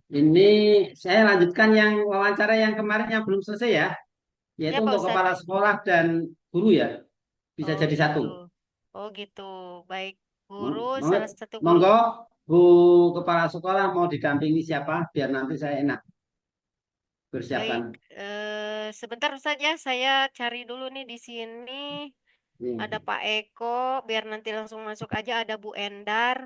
Ini saya lanjutkan yang wawancara yang kemarin yang belum selesai ya, Ya yaitu Pak untuk Ustadz. kepala sekolah dan guru ya, bisa Oh jadi gitu. satu. Oh gitu. Baik. Guru, salah Monggo, satu guru. monggo, Bu Kepala Sekolah mau didampingi siapa, biar nanti saya enak Baik. bersiapkan. Sebentar saja saya cari dulu nih di sini. Ada Ini. Pak Eko, biar nanti langsung masuk aja. Ada Bu Endar.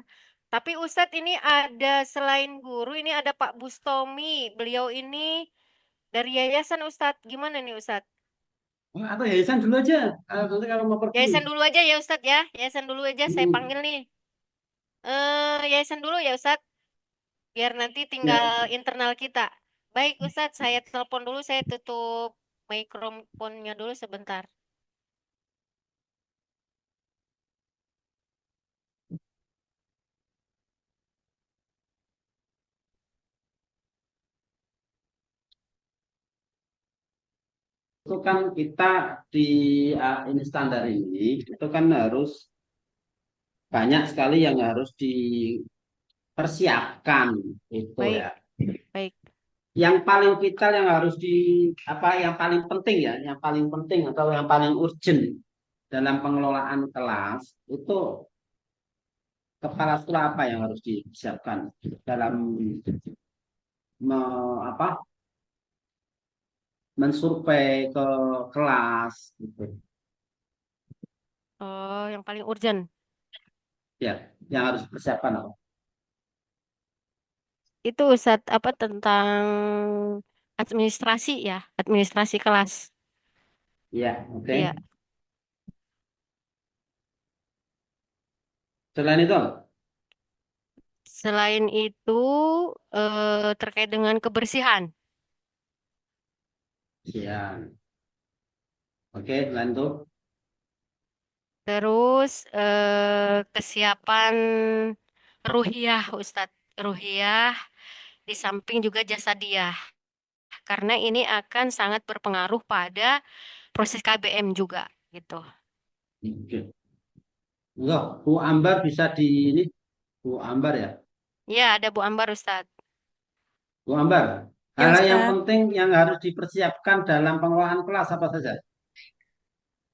Tapi Ustadz ini ada selain guru, ini ada Pak Bustomi. Beliau ini dari yayasan Ustadz. Gimana nih Ustadz? Oh, atau yayasan dulu aja, nanti kalau mau pergi. Yayasan dulu aja ya Ustadz ya. Yayasan dulu aja saya Hmm, panggil nih. Yayasan dulu ya Ustadz. Biar nanti tinggal ya, internal kita. Baik Ustadz, saya telepon dulu. Saya tutup mikrofonnya dulu sebentar. itu kan kita di ini standar ini, itu kan harus banyak sekali yang harus dipersiapkan itu Baik, ya. baik. Yang paling vital yang harus di apa yang paling penting ya, yang paling penting atau yang paling urgent dalam pengelolaan kelas itu kepala sekolah apa yang harus disiapkan dalam me, apa mensurvei ke kelas gitu. Oh, yang paling urgent. Ya, yang harus dipersiapkan apa? Itu Ustadz apa tentang administrasi ya, administrasi kelas. Ya, oke. Iya. Selain itu, Selain itu terkait dengan kebersihan. ya, oke. Selain itu, Terus kesiapan ruhiyah Ustadz. Ruhiyah di samping juga jasadiah. Karena ini akan sangat berpengaruh pada proses KBM juga gitu. oke. Enggak, Bu Ambar bisa di ini, Bu Ambar ya. Ya, ada Bu Ambar Ustadz. Bu Ambar, Ya hal yang Ustadz, penting yang harus dipersiapkan dalam pengelolaan kelas apa saja?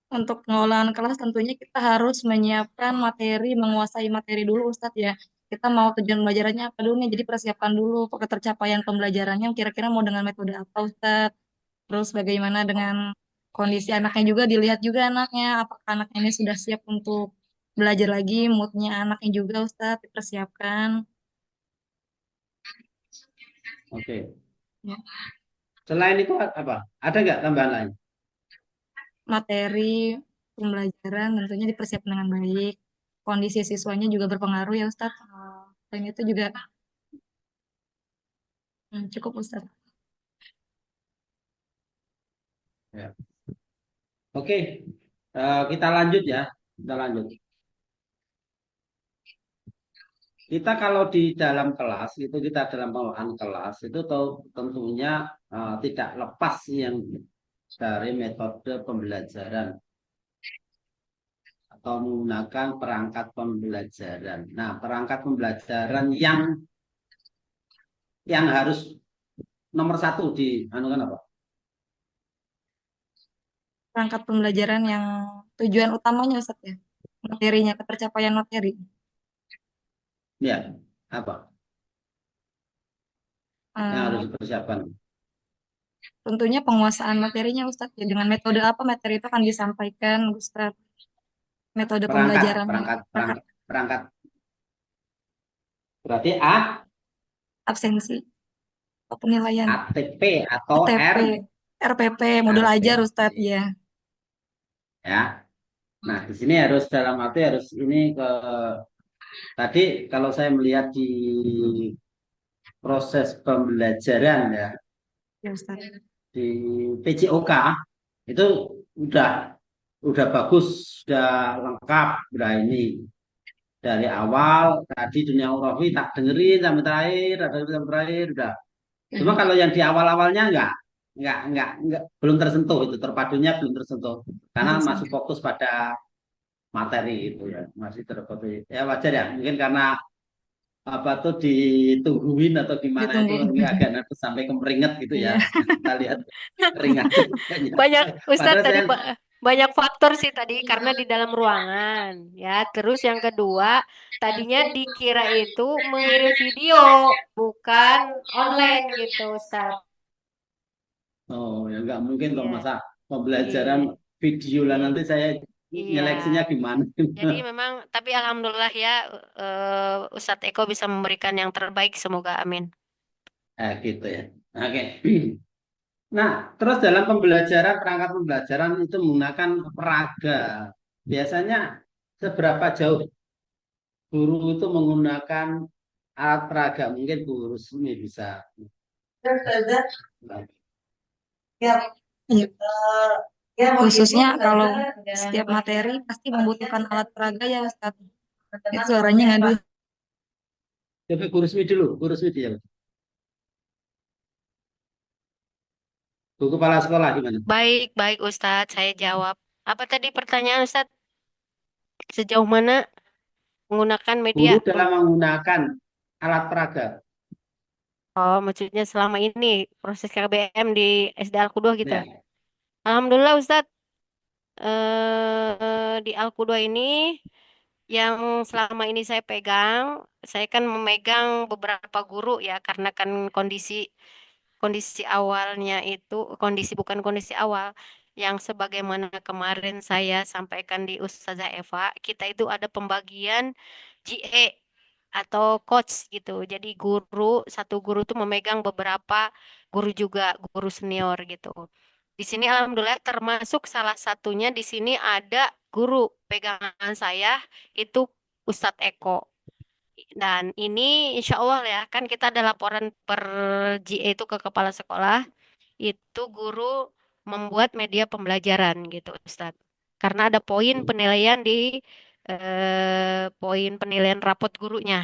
untuk pengelolaan kelas tentunya kita harus menyiapkan materi, menguasai materi dulu Ustadz ya. Kita mau tujuan belajarannya apa dulu nih, jadi persiapkan dulu ketercapaian pembelajarannya kira-kira mau dengan metode apa Ustadz. Terus bagaimana dengan kondisi anaknya juga, dilihat juga anaknya, apakah anaknya ini sudah siap untuk belajar lagi, moodnya anaknya juga Ustadz, dipersiapkan. Oke. Ya. Selain itu apa? Ada nggak tambahan lain? Materi pembelajaran tentunya dipersiapkan dengan baik. Kondisi siswanya juga berpengaruh ya Ustadz. Dan itu juga cukup Ustadz. Ya. Oke, kita lanjut ya. Kita lanjut. Kita kalau di dalam kelas itu kita dalam pengelolaan kelas itu tahu tentunya tidak lepas yang dari metode pembelajaran atau menggunakan perangkat pembelajaran. Nah, perangkat pembelajaran yang harus nomor satu di anukan apa? Perangkat pembelajaran yang tujuan utamanya Ustadz ya. Materinya, ketercapaian materi. Ya, apa yang harus Eh, dipersiapkan? tentunya penguasaan materinya Ustadz ya. Dengan metode apa materi itu akan disampaikan Ustadz. Metode Perangkat, pembelajarannya. perangkat, Perangkat perangkat, perangkat. Berarti A, absensi, penilaian, ATP atau UTP, R, RPP, modul ajar Ustadz ATP. ya. Ya. Nah, di sini harus dalam arti harus ini ke tadi kalau saya melihat di proses pembelajaran ya Ya Ustadz. di PJOK itu udah udah bagus, sudah lengkap, udah ini dari awal tadi dunia urafi tak dengerin sampai terakhir, ada sampai terakhir udah. Cuma Mhm. kalau yang di awal-awalnya enggak belum tersentuh itu terpadunya belum tersentuh karena masih fokus pada materi itu ya masih terfokus ya wajar ya mungkin karena apa tuh ditungguin atau gimana itu Ditunggu. agak nervous sampai kemeringet gitu ya. Iya. Kita lihat keringatnya kayaknya. Banyak Ustadz Padahal tadi saya banyak faktor sih tadi karena di dalam ruangan ya. Terus yang kedua, tadinya dikira itu mengirim video, bukan online gitu, Ustadz. oh ya nggak mungkin kok Iya, masa pembelajaran iya, video lah iya. nanti saya Iya. nyeleksinya gimana. Jadi memang, tapi alhamdulillah ya, Ustadz Eko bisa memberikan yang terbaik. Semoga amin. Gitu ya. Oke. Nah, terus dalam pembelajaran, perangkat pembelajaran itu menggunakan peraga. Biasanya seberapa jauh guru itu menggunakan alat peraga? Mungkin guru ini bisa. Iya. Khususnya kalau setiap materi pasti membutuhkan alat peraga ya Ustaz. Itu suaranya ngadu. Coba guru SMI dulu, guru SMI dia. Bu kepala sekolah gimana? Baik, baik Ustadz, saya jawab. Apa tadi pertanyaan Ustadz? Sejauh mana menggunakan media? Guru dalam menggunakan alat peraga. Oh, maksudnya selama ini proses KBM di SD Al-Qudwa gitu. Ya, Alhamdulillah Ustadz, di Al-Qudwa ini yang selama ini saya kan memegang beberapa guru ya, karena kan kondisi kondisi awalnya itu bukan kondisi awal yang sebagaimana kemarin saya sampaikan di Ustazah Eva, kita itu ada pembagian GE atau coach gitu. Jadi satu guru tuh memegang beberapa guru juga, guru senior gitu. Di sini alhamdulillah termasuk salah satunya di sini ada guru pegangan saya itu Ustadz Eko. Dan ini insya Allah ya, kan kita ada laporan per GE itu ke kepala sekolah, itu guru membuat media pembelajaran gitu Ustadz. Karena ada poin penilaian di poin penilaian rapot gurunya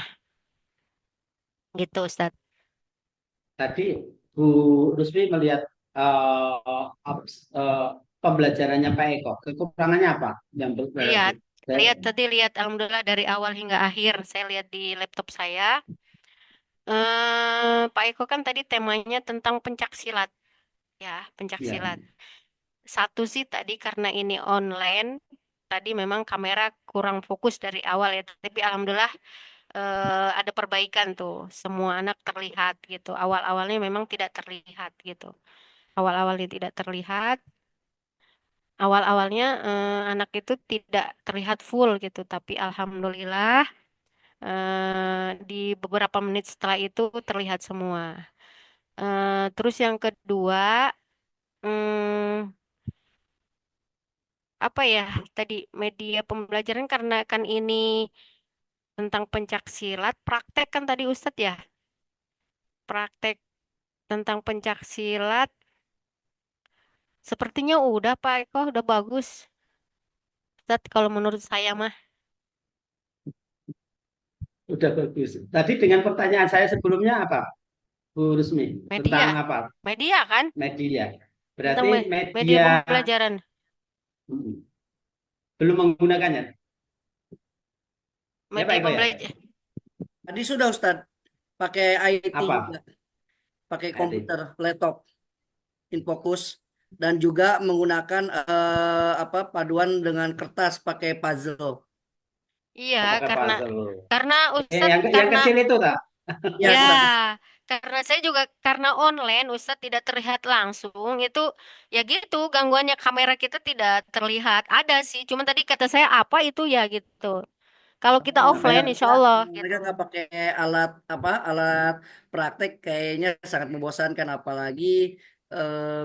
gitu Ustadz. tadi Bu Rusmi melihat eh, pembelajarannya Pak Eko. Kekurangannya apa? Yang berarti Lihat, lihat alhamdulillah dari awal hingga akhir saya lihat di laptop saya. Pak Eko kan tadi temanya tentang pencak silat ya, pencak ya, silat. Satu sih tadi karena ini online, tadi memang kamera kurang fokus dari awal ya, tapi alhamdulillah ada perbaikan tuh. Semua anak terlihat gitu. Awal-awalnya memang tidak terlihat gitu. Awal-awalnya tidak terlihat. Awal-awalnya anak itu tidak terlihat full gitu, tapi alhamdulillah di beberapa menit setelah itu terlihat semua. Terus yang kedua, hmm, apa ya tadi media pembelajaran karena kan ini tentang pencak silat, praktek kan tadi Ustadz ya, praktek tentang pencak silat. Sepertinya udah Pak Eko, udah bagus. Ustadz kalau menurut saya mah udah bagus. Tadi dengan pertanyaan saya sebelumnya apa, Bu Rusmi? media, Tentang apa? media kan, Media. tentang Berarti media media pembelajaran, belum menggunakannya. Ya Pak media Eko ya? pembelajaran. Tadi sudah Ustadz pakai IT juga, Apa? pakai Tadi. komputer, laptop, Infocus dan juga menggunakan apa paduan dengan kertas pakai puzzle. Iya, Oh, pakai karena puzzle. Ustadz Yang karena kecil itu tak? Ya, ya, Ustadz. karena saya juga karena online, Ustadz tidak terlihat langsung itu ya gitu, gangguannya kamera kita tidak terlihat. Ada sih, cuman tadi kata saya apa itu ya gitu. Kalau kita Oh, offline, insya Allah mereka gitu. nggak pakai alat apa alat praktek kayaknya sangat membosankan apalagi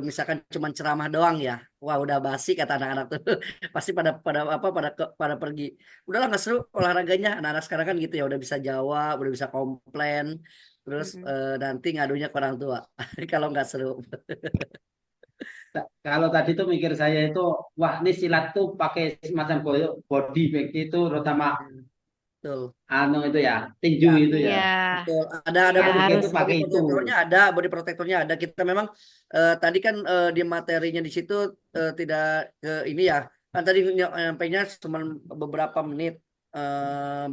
misalkan cuma ceramah doang ya. Wah udah basi kata anak-anak tuh pasti pada pada apa pada pergi. Udahlah nggak seru olahraganya anak-anak sekarang kan gitu ya udah bisa jawab udah bisa komplain terus Mm-mm. nanti ngadunya ke orang tua kalau nggak seru. Kalau tadi tuh mikir saya itu, wah ini silat tuh pakai semacam body bag itu, terutama Betul. anu itu ya, tinju Ya, itu ya. Iya, betul. Ada ya Praktiknya harus. itu pakai itu. body protektornya ada. Kita memang tadi kan di materinya di situ tidak ke ini ya. Kan tadi nyampainya cuma beberapa menit.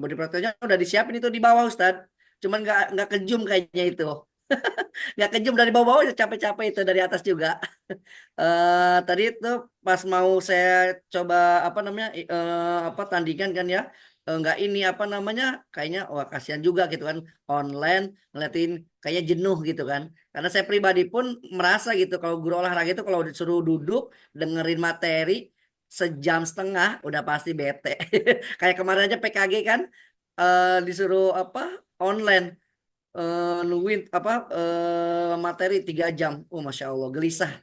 Body protektornya udah disiapin itu di bawah Ustad. cuman nggak kejum kayaknya itu. Nggak kejum dari bawah-bawah udah capek-capek itu dari atas juga. Tadi itu pas mau saya coba apa namanya apa tandingan kan ya, nggak ini apa namanya kayaknya wah kasihan juga gitu kan online ngeliatin kayaknya jenuh gitu kan. Karena saya pribadi pun merasa gitu kalau guru olahraga itu kalau disuruh duduk dengerin materi sejam setengah udah pasti bete. Kayak kemarin aja PKG kan disuruh apa online nungguin apa materi 3 jam. Oh Masya Allah gelisah.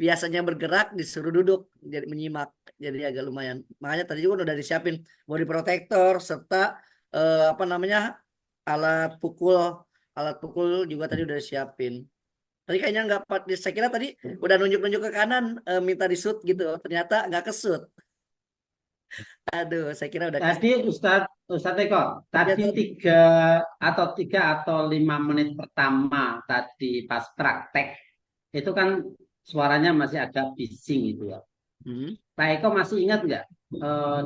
Biasanya bergerak disuruh duduk jadi menyimak jadi agak lumayan. Makanya tadi juga udah disiapin body protector serta apa namanya alat pukul alat pukul juga tadi udah disiapin. Tadi kayaknya nggak saya kira tadi udah nunjuk-nunjuk ke kanan minta di shoot gitu. Ternyata nggak ke shoot. Aduh, saya kira udah ke Tadi Ustadz Eko, ya, tadi 3 atau 5 menit pertama tadi pas praktek itu kan suaranya masih agak bising itu ya. Hmm. Pak Eko masih ingat nggak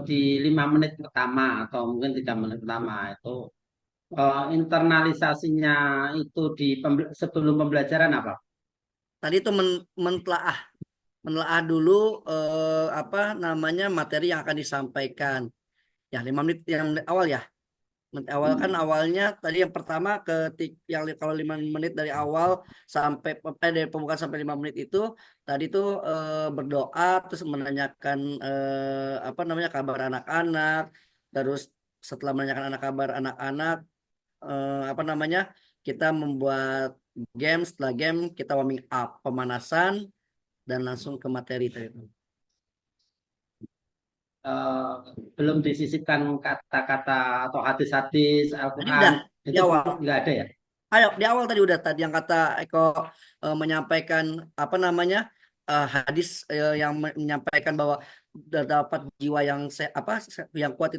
di 5 menit pertama atau mungkin 3 menit pertama itu internalisasinya itu sebelum pembelajaran apa? Tadi itu menelaah dulu apa namanya materi yang akan disampaikan. Ya, 5 menit yang awal ya. Awal kan awalnya tadi yang pertama yang kalau 5 menit dari awal sampai dari pembukaan sampai 5 menit itu tadi tuh berdoa terus menanyakan apa namanya kabar anak-anak terus setelah menanyakan kabar anak-anak apa namanya kita membuat game setelah game kita warming up pemanasan dan langsung ke materi tadi. Eh, belum disisipkan kata-kata atau hadis-hadis Tadi udah Al-Quran di itu awal. nggak ada ya? Ayo di awal tadi udah tadi yang kata Eko menyampaikan apa namanya hadis yang menyampaikan bahwa terdapat jiwa yang yang kuat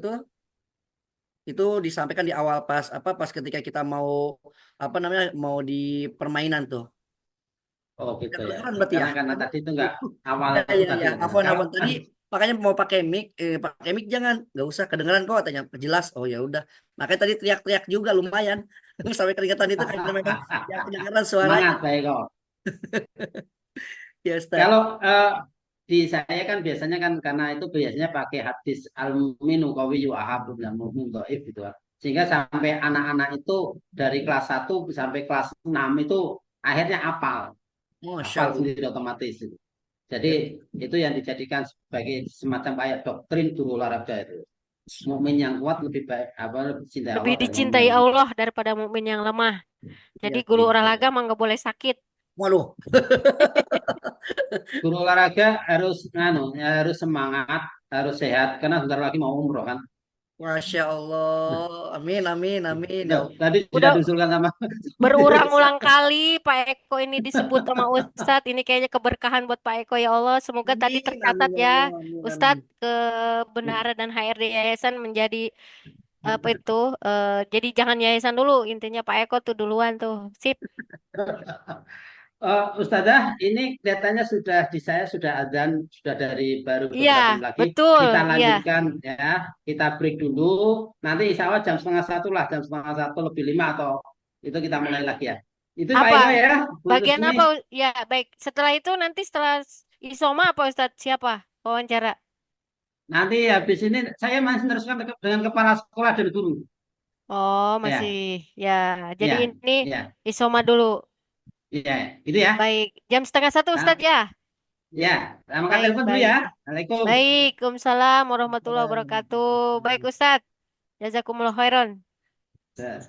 itu disampaikan di awal pas ketika kita mau apa namanya mau di permainan tuh. Oh Udah gitu ya. kedengeran berarti ya. Karena tadi itu nggak awal Ya itu ya tadi. ya. Ya. Kalau Afwan tadi makanya mau pakai mic jangan nggak usah kedengeran kok tanya jelas. Oh ya udah. Makanya tadi teriak-teriak juga lumayan sampai keringetan itu karena memang yang kedengeran suaranya. semangat baik kok. Ya Ustaz. Kalau di saya kan biasanya kan karena itu biasanya pakai hadis al-minu qawiyyu ahabun dan mu'min dhaif gitu kan. Sehingga sampai anak-anak itu dari kelas 1 sampai kelas 6 itu akhirnya hafal. Masya Hafal Allah. sendiri otomatis itu. Jadi Ya, itu yang dijadikan sebagai semacam kayak doktrin guru olahraga itu. Mukmin yang kuat lebih baik apa lebih cinta Lebih Allah dari mukmin dicintai yang lemah. Allah daripada mukmin yang lemah. Jadi ya. guru Gitu. olahraga mah nggak boleh sakit. Waduh. Guru olahraga harus semangat, harus sehat karena sebentar lagi mau umroh kan. Masya Allah. Amin, amin, amin. Ya Loh, Allah. tadi sudah Udah diusulkan sama berulang-ulang kali Pak Eko ini disebut sama Ustadz. Ini kayaknya keberkahan buat Pak Eko ya Allah. Semoga tadi Amin, tercatat amin, ya ya Allah. Amin, amin. Ustadz kebenaran dan HRD yayasan menjadi apa itu jadi jangan yayasan dulu intinya Pak Eko tuh duluan tuh sip. Ustazah, ini kelihatannya sudah di saya sudah azan, sudah dari baru Iya beberapa menit lagi. betul Kita iya lanjutkan ya, kita break dulu. Nanti insya Allah jam setengah 1 lah, jam setengah 1 lebih 5 atau itu kita mulai lagi ya. Itu Pak apa Eko ya, Bu bagian Tusmi. apa ya baik setelah itu nanti setelah Isoma apa Ustadz siapa wawancara. Nanti habis ini saya masih meneruskan dengan kepala sekolah dan guru. Oh masih Ya, ya jadi ya, ini ya, Isoma dulu. ya, itu ya. Baik, jam setengah satu Nah, Ustadz ya. ya, sama kata Baik, telepon dulu ya. baik. Assalamualaikum. Baik, Waalaikumsalam warahmatullahi wabarakatuh. Baik Ustadz, jazakumullah khairan. Ya.